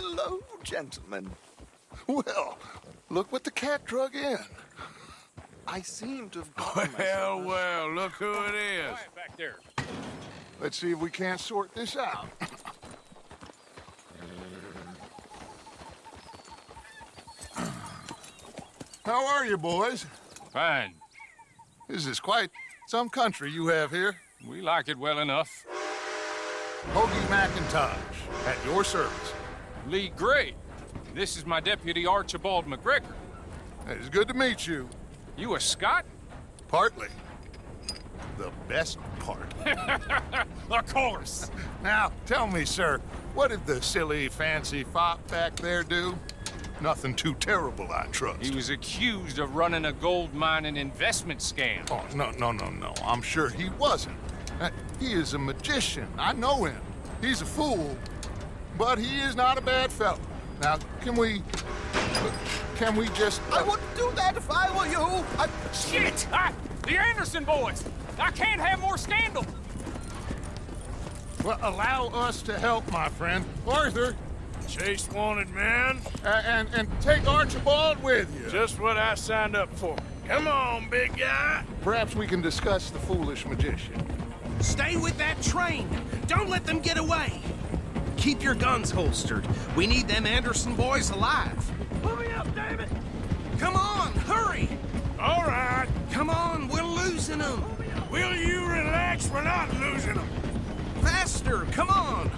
Hello, gentlemen. Well, look what the cat drug in. I seem to have gotten myself... Well, look who it is. Quiet back there. Let's see if we can't sort this out. How are you, boys? Fine. This is quite some country you have here. We like it well enough. Hoagie McIntosh, at your service. Lee Gray. This is my deputy Archibald McGregor. It's good to meet you. You a Scot? Partly. The best part. Of course. Now, tell me, sir, what did the silly, fancy fop back there do? Nothing too terrible, I trust. He was accused of running a gold mining investment scam. Oh, no. I'm sure he wasn't. He is a magician. I know him. He's a fool, but he is not a bad fellow. Now, can we just... I wouldn't do that if I were you. Shit! The Anderson boys! I can't have more scandal! Well, allow us to help, my friend. Arthur, Chase wanted man. and take Archibald with you. Just what I signed up for. Come on, big guy. Perhaps we can discuss the foolish magician. Stay with that train. Don't let them get away. Keep your guns holstered. We need them Anderson boys alive. Hurry up, David. Come on, hurry. All right. Come on, we're losing them. Will you relax? We're not losing them. Faster, come on.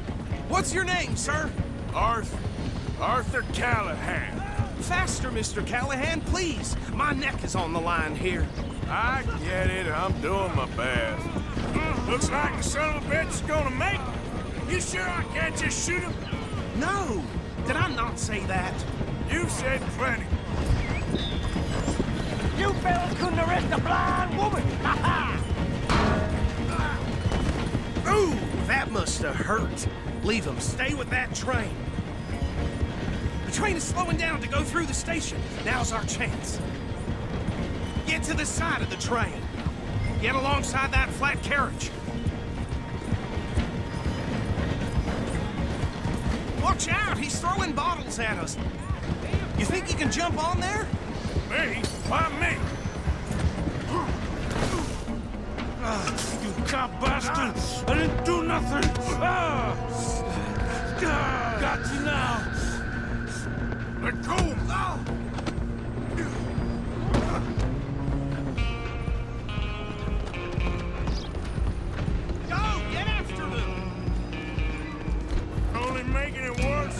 What's your name, sir? Arthur Callahan. Faster, Mr. Callahan, please. My neck is on the line here. I get it. I'm doing my best. Looks like the son of a bitch is gonna make it. You sure I can't just shoot him? No, did I not say that? You've said plenty. You fellas couldn't arrest a blind woman! Ha ha! Ooh, that must have hurt. Leave them. Stay with that train. The train is slowing down to go through the station. Now's our chance. Get to the side of the train. Get alongside that flat carriage. Watch out! He's throwing bottles at us. You think you can jump on there? Me? Why me? You cop bastard! I didn't do nothing! Got you now! Let go! Go! Get after them! Only making it worse.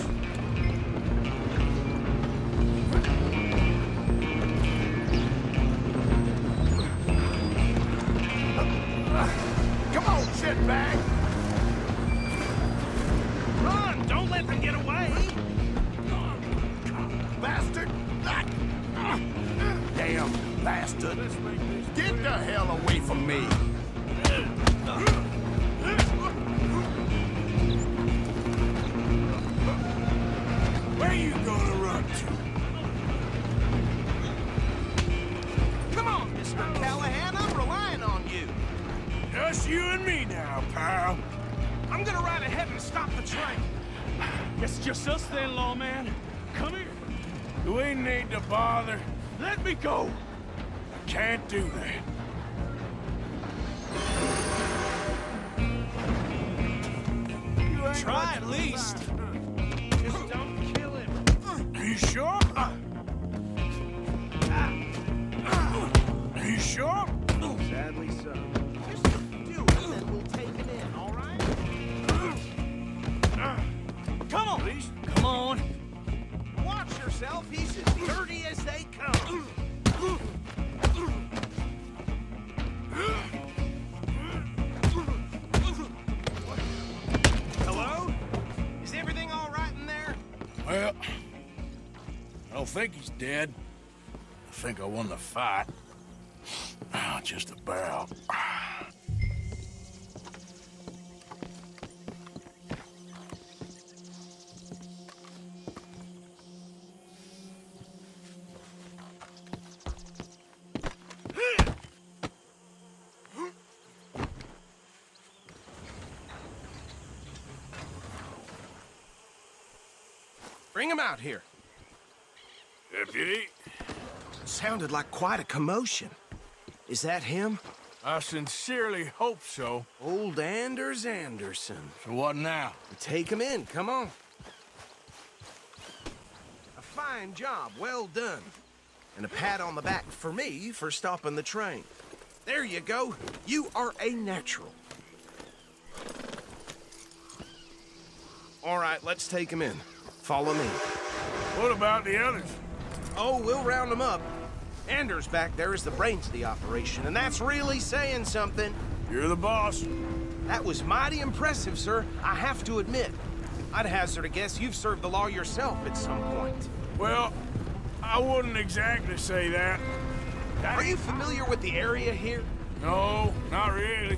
Come on, shitbag! Run! Don't let them get away! Bastard! Damn bastard! Get the hell away from me! Where you gonna run to? Come on, Mr. Callahan, I'm relying on you. Just you and me now, pal. I'm gonna ride ahead and stop the train. Guess it's just us then, lawman. Come here. Do we need to bother? Let me go. Can't do that. Try at least. Just don't kill him. Are you sure? Are you sure? Sadly so. Just do it, and we'll take it in, all right? Come on. Please? Come on. Watch yourself. He's as dirty as they come. Hello? Is everything all right in there? Well, I don't think he's dead. I think I won the fight. Just about. Bring him out here. Deputy, Sounded like quite a commotion. Is that him? I sincerely hope so. Old Anders Anderson. So what now? Take him in, come on. A fine job, well done. And a pat on the back for me for stopping the train. There you go. You are a natural. All right, let's take him in. Follow me. What about the others? Oh, we'll round them up. Anders back there is the brains of the operation, and that's really saying something. You're the boss. That was mighty impressive, sir. I have to admit. I'd hazard a guess you've served the law yourself at some point. Well, I wouldn't exactly say that. Are you familiar with the area here? No, not really.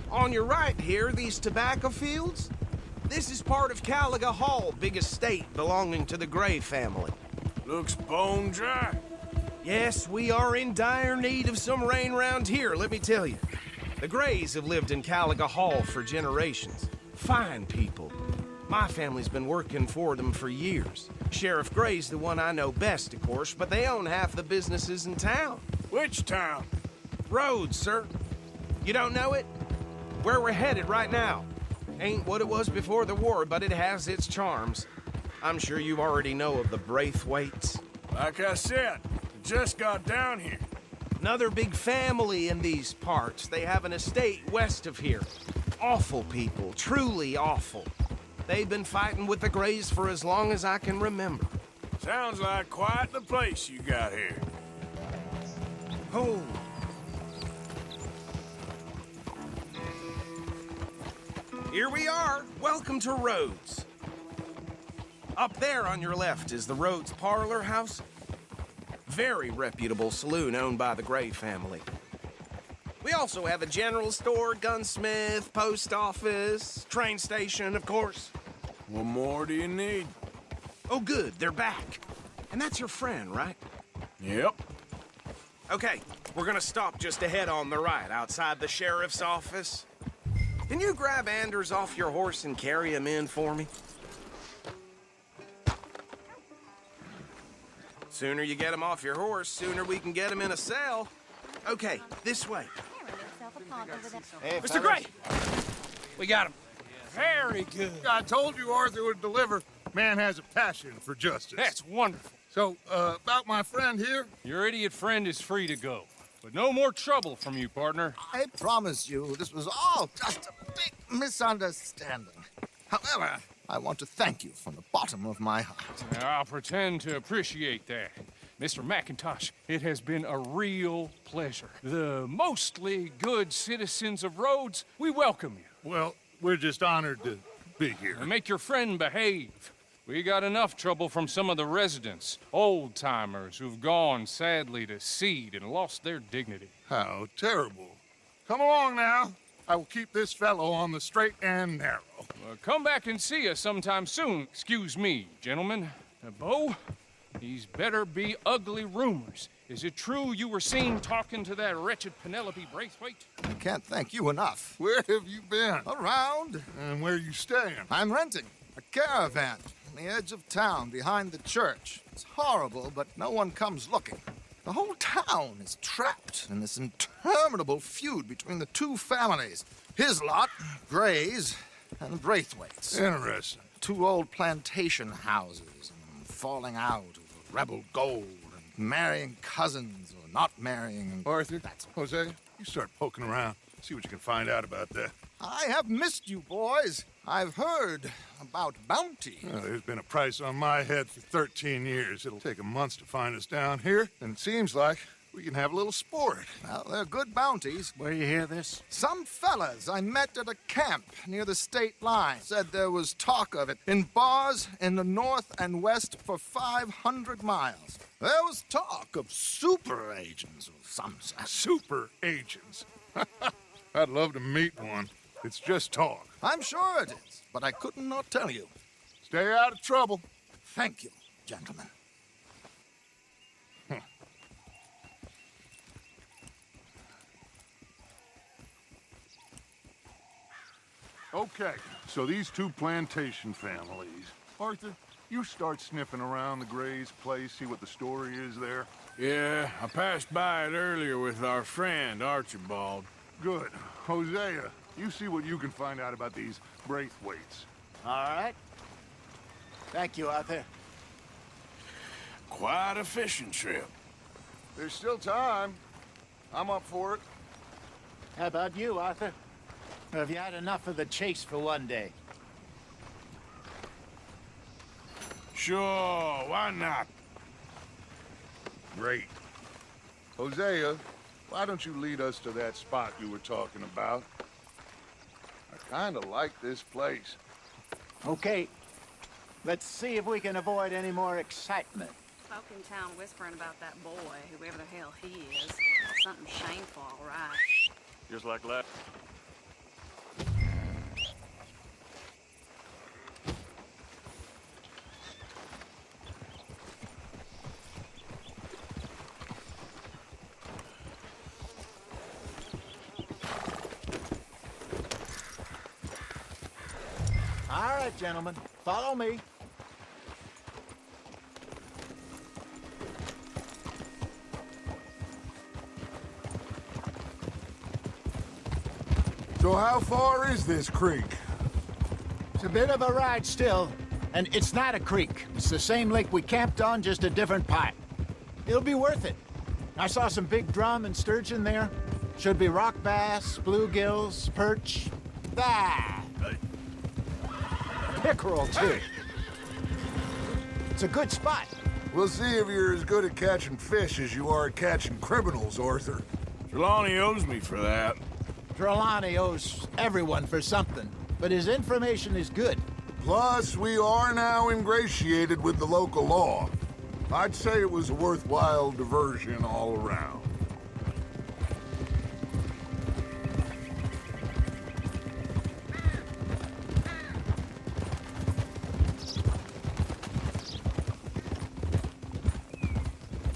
On your right here, these tobacco fields? This is part of Caliga Hall, big estate belonging to the Gray family. Looks bone dry. Yes, we are in dire need of some rain round here, let me tell you. The Grays have lived in Caliga Hall for generations. Fine people. My family's been working for them for years. Sheriff Gray's the one I know best, of course, but they own half the businesses in town. Which town? Rhodes, sir. You don't know it? Where we're headed right now. Ain't what it was before the war, but it has its charms. I'm sure you already know of the Braithwaites. Like I said, just got down here. Another big family in these parts. They have an estate west of here. Awful people, truly awful. They've been fighting with the Grays for as long as I can remember. Sounds like quite the place you got here. Oh. Here we are. Welcome to Rhodes. Up there on your left is the Rhodes Parlor House. Very reputable saloon owned by the Gray family. We also have a general store, gunsmith, post office, train station, of course. What more do you need? Oh, good, they're back. And that's your friend, right? Yep. Okay, we're gonna stop just ahead on the right, outside the sheriff's office. Can you grab Anders off your horse and carry him in for me? Sooner you get him off your horse, sooner we can get him in a cell. Okay, this way. Mr. Gray! We got him. Very good. I told you Arthur would deliver. Man has a passion for justice. That's wonderful. So, about my friend here? Your idiot friend is free to go. But no more trouble from you, partner. I promise you, this was all just a big misunderstanding. However, I want to thank you from the bottom of my heart. I'll pretend to appreciate that. Mr. McIntosh, it has been a real pleasure. The mostly good citizens of Rhodes, we welcome you. Well, we're just honored to be here. And make your friend behave. We got enough trouble from some of the residents, old-timers who've gone, sadly, to seed and lost their dignity. How terrible. Come along now. I will keep this fellow on the straight and narrow. Come back and see us sometime soon. Excuse me, gentlemen. Bo, these better be ugly rumors. Is it true you were seen talking to that wretched Penelope Braithwaite? I can't thank you enough. Where have you been? Around, And where you staying? I'm renting a caravan on the edge of town behind the church. It's horrible, but no one comes looking. The whole town is trapped in this interminable feud between the two families. His lot, Gray's, and the Braithwaites. Interesting. Two old plantation houses, and falling out over rebel gold, and marrying cousins or not marrying. And Arthur, That's Jose, you start poking around. See what you can find out about that. I have missed you, boys. I've heard about bounty. Well, there's been a price on my head for 13 years. It'll take 'em months to find us down here, and it seems like we can have a little sport. Well, they're good bounties. Where you hear this? Some fellas I met at a camp near the state line said there was talk of it in bars in the north and west for 500 miles. There was talk of super agents of some sort. Super agents. I'd love to meet one. It's just talk. I'm sure it is, but I couldn't not tell you. Stay out of trouble. Thank you, gentlemen. Okay, So these two plantation families. Arthur, you start sniffing around the Gray's place, see what the story is there. Yeah, I passed by it earlier with our friend, Archibald. Good. Hosea, you see what you can find out about these Braithwaites. All right. Thank you, Arthur. Quite a fishing trip. There's still time. I'm up for it. How about you, Arthur? Or have you had enough of the chase for one day? Sure, why not? Great. Hosea, why don't you lead us to that spot you were talking about? I kinda like this place. Okay. Let's see if we can avoid any more excitement. Folk in town whispering about that boy, whoever the hell he is. Something shameful, all right. Just like last. All right, gentlemen. Follow me. So how far is this creek? It's a bit of a ride still, and it's not a creek. It's the same lake we camped on, just a different part. It'll be worth it. I saw some big drum and sturgeon there. Should be rock bass, bluegills, perch. Pickerel, too. It's a good spot. We'll see if you're as good at catching fish as you are at catching criminals, Arthur. Trelawney owes me for that. Trelawney owes everyone for something, but his information is good. Plus, we are now ingratiated with the local law. I'd say it was a worthwhile diversion all around.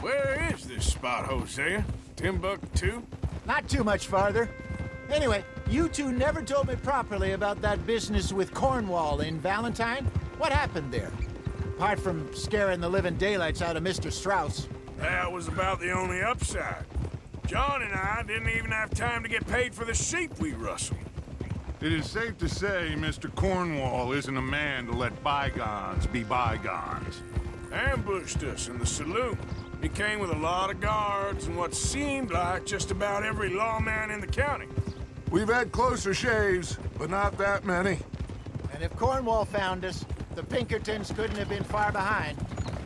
Where is this spot, Hosea? Timbuktu? Not too much farther. Anyway, you two never told me properly about that business with Cornwall in Valentine. What happened there? Apart from scaring the living daylights out of Mr. Strauss. That was about the only upside. John and I didn't even have time to get paid for the sheep we rustled. It is safe to say Mr. Cornwall isn't a man to let bygones be bygones. Ambushed us in the saloon. He came with a lot of guards and what seemed like just about every lawman in the county. We've had closer shaves, but not that many. And if Cornwall found us, the Pinkertons couldn't have been far behind.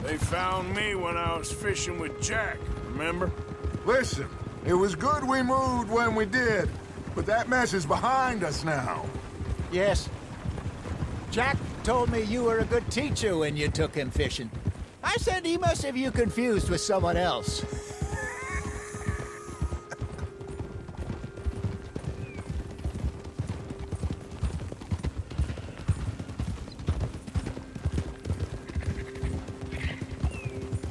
They found me when I was fishing with Jack, remember? Listen, it was good we moved when we did, but that mess is behind us now. Yes. Jack told me you were a good teacher when you took him fishing. I said he must have you confused with someone else.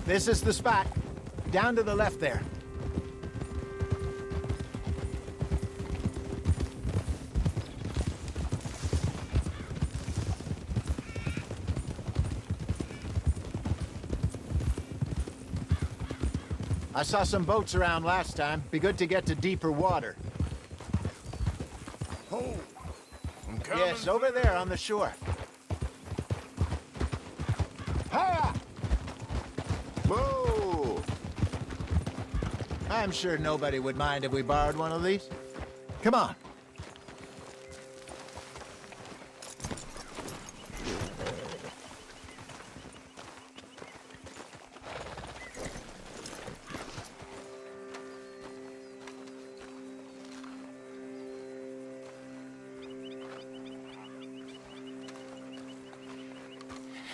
This is the spot. Down to the left there. I saw some boats around last time. Be good to get to deeper water. Oh, I'm coming. Yes, over there on the shore. Hiya! Whoa! I'm sure nobody would mind if we borrowed one of these. Come on.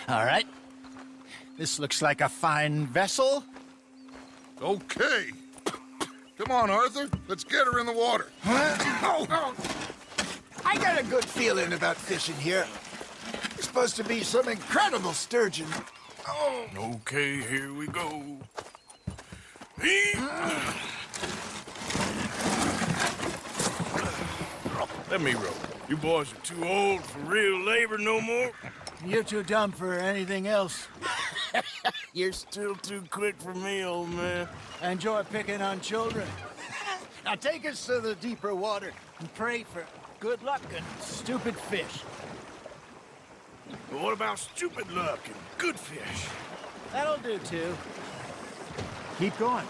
All right. This looks like a fine vessel. Okay. Come on, Arthur. Let's get her in the water. I got a good feeling about fishing here. It's supposed to be some incredible sturgeon. Oh, Okay, here we go. Let me row. You boys are too old for real labor no more? You're too dumb for anything else. You're still too quick for me, old man. Enjoy picking on children. Now take us to the deeper water and pray for good luck and stupid fish. But what about stupid luck and good fish? That'll do, too. Keep going.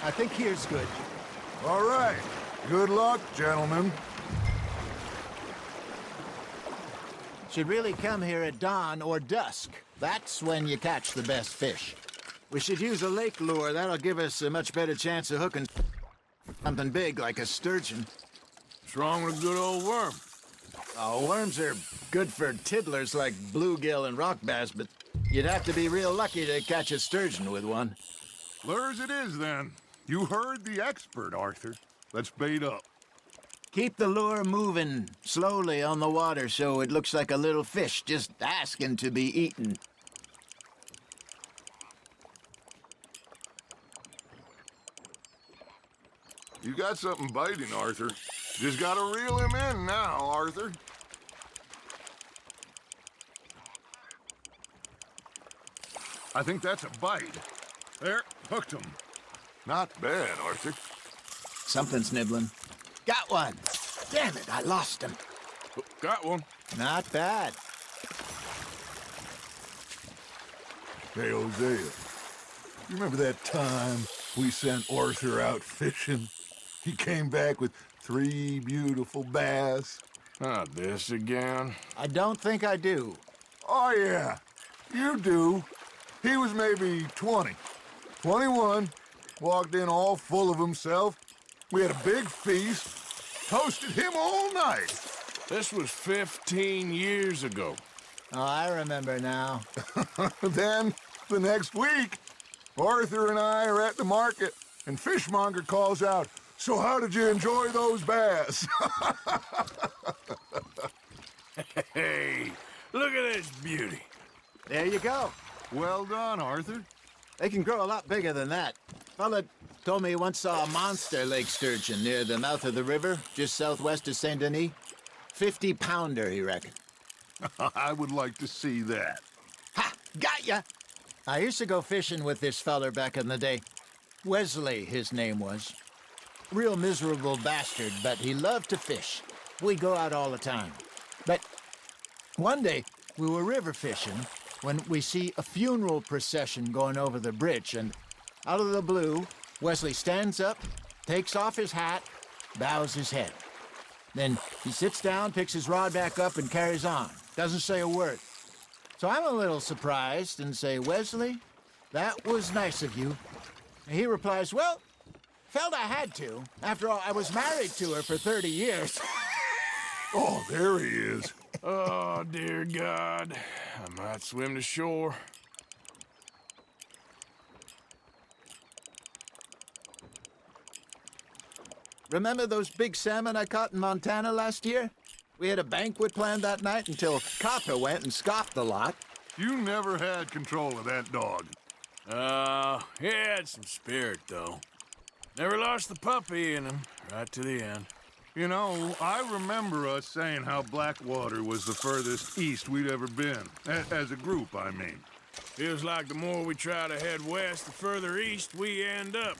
I think here's good. All right. Good luck, gentlemen. Should really come here at dawn or dusk. That's when you catch the best fish. We should use a lake lure. That'll give us a much better chance of hooking something big like a sturgeon. What's wrong with a good old worm? Oh, worms are good for tiddlers like bluegill and rock bass, but you'd have to be real lucky to catch a sturgeon with one. Lures it is, then. You heard the expert, Arthur. Let's bait up. Keep the lure moving slowly on the water so it looks like a little fish just asking to be eaten. You got something biting, Arthur. Just gotta reel him in now, Arthur. I think that's a bite. There, hooked him. Not bad, Arthur. Something's nibbling. Got one. Damn it, I lost him. Got one. Not bad. Hey, Hosea. You remember that time we sent Arthur out fishing? He came back with 3 beautiful bass. Not this again. I don't think I do. Oh, yeah. You do. He was maybe 20. 21. Walked in all full of himself. We had a big feast. Toasted him all night. This was 15 years ago. Oh, I remember now. Then, the next week, Arthur and I are at the market, and Fishmonger calls out, "So how did you enjoy those bass?" Hey, look at this beauty. There you go. Well done, Arthur. They can grow a lot bigger than that. Fella told me he once saw a monster lake sturgeon near the mouth of the river, just southwest of Saint Denis. 50-pounder, he reckoned. I would like to see that. Ha! Got ya! I used to go fishing with this feller back in the day. Wesley, his name was. Real miserable bastard, but he loved to fish. We'd go out all the time. But one day, we were river fishing when we see a funeral procession going over the bridge, and out of the blue, Wesley stands up, takes off his hat, bows his head. Then he sits down, picks his rod back up, and carries on. Doesn't say a word. So I'm a little surprised and say, "Wesley, that was nice of you." And he replies, "Well, felt I had to. After all, I was married to her for 30 years. Oh, there he is. Oh, dear God. I might swim to shore. Remember those big salmon I caught in Montana last year? We had a banquet planned that night until Copper went and scoffed the lot. You never had control of that dog. He had some spirit, though. Never lost the puppy in him, right to the end. You know, I remember us saying how Blackwater was the furthest east we'd ever been. As a group, I mean. Feels like the more we try to head west, the further east we end up.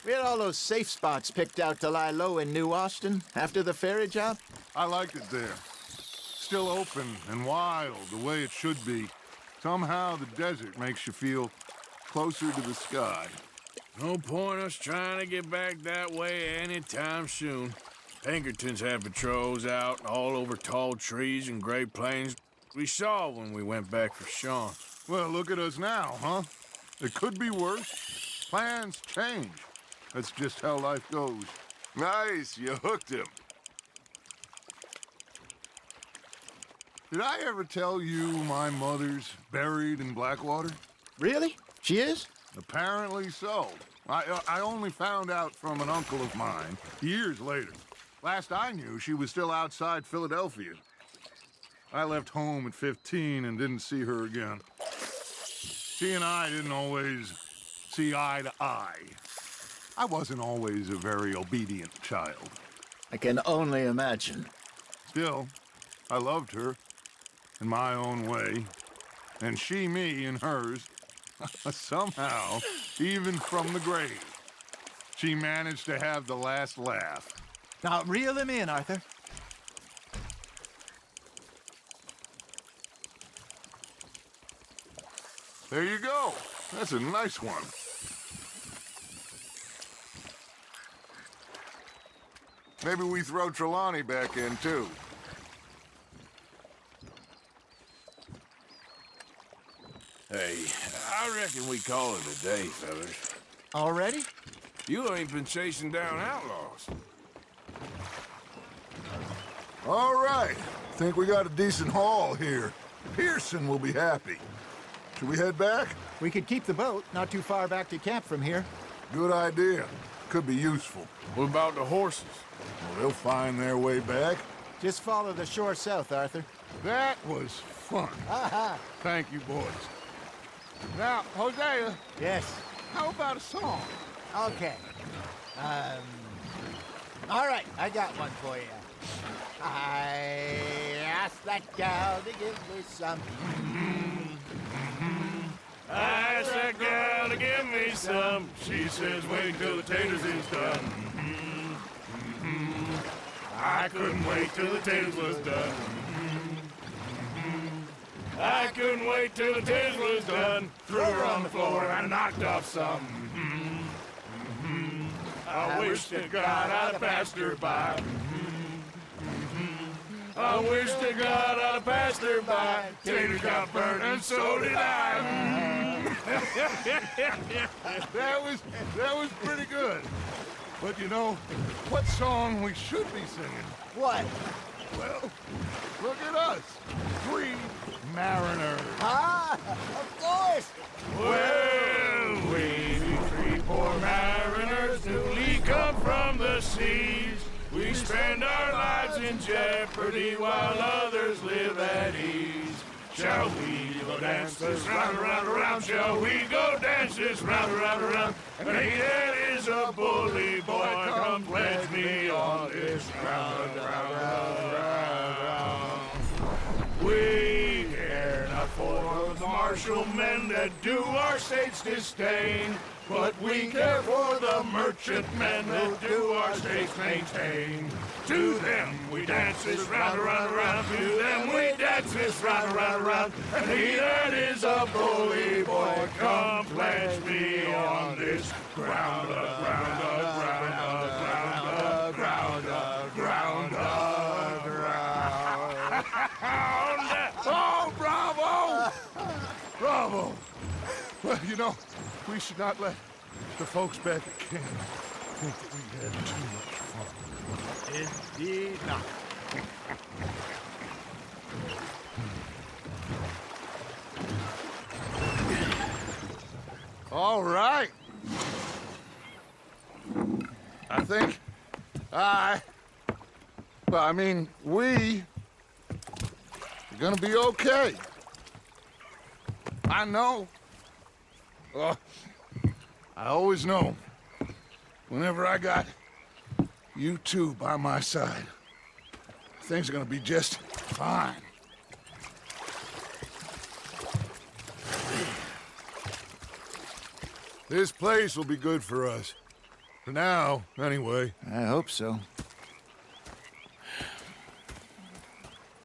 We had all those safe spots picked out to lie low in New Austin after the ferry job. I liked it there. Still open and wild, the way it should be. Somehow the desert makes you feel closer to the sky. No point us trying to get back that way anytime soon. Pinkertons had patrols out all over tall trees and Great Plains. We saw when we went back for Sean. Well, look at us now, huh? It could be worse. Plans change. That's just how life goes. Nice, you hooked him. Did I ever tell you my mother's buried in Blackwater? Really? She is? Apparently so. I only found out from an uncle of mine years later. Last I knew, she was still outside Philadelphia. I left home at 15 and didn't see her again. She and I didn't always see eye to eye. I wasn't always a very obedient child. I can only imagine. Still, I loved her in my own way, and she me in hers. Somehow, even from the grave, she managed to have the last laugh. Now reel him in, Arthur. There you go. That's a nice one. Maybe we throw Trelawney back in, too. Hey, I reckon we call it a day, fellas. Already? You ain't been chasing down outlaws. All right. Think we got a decent haul here. Pearson will be happy. Should we head back? We could keep the boat not too far back to camp from here. Good idea. Could be useful. What about the horses? Well, they'll find their way back. Just follow the shore south, Arthur. That was fun. Thank you, boys. Now, Hosea, Yes. how about a song? Okay. All right, I got one for you. I asked that gal to give me some. I asked that girl to give me some. She says, wait till the taters is done. I couldn't wait till the taters was done. I couldn't wait till the taters was done. Threw her on the floor and knocked off some. I wish to God I'd have passed her by. I wish to God I'd have passed her by. Taters got burned and so did I. That was pretty good. But you know, what song we should be singing? What? Well, look at us. 3 mariners. Of course! Well, we 3 poor mariners newly come from the seas. We spend our lives in jeopardy while others live at ease. Shall we go dance this round, around, around? Shall we go dance this round, around, around? And he that is a bully boy, come pledge me on this round, round, round, round. We care not for the martial men that do our state's disdain, but we care for the merchant men that do our states maintain. To them we dance this round, around, around. To them we dance this round, around, around. And he that is a bully boy, come pledge me on this ground, ground, ground, ground, ground, ground, ground. Oh, bravo! Bravo! Well, you know, we should not let the folks back at camp think that we had too much fun. Indeed not. All right. I think we are gonna be okay. I know. I always know. Whenever I got you two by my side, things are gonna be just fine. This place will be good for us. For now, anyway. I hope so.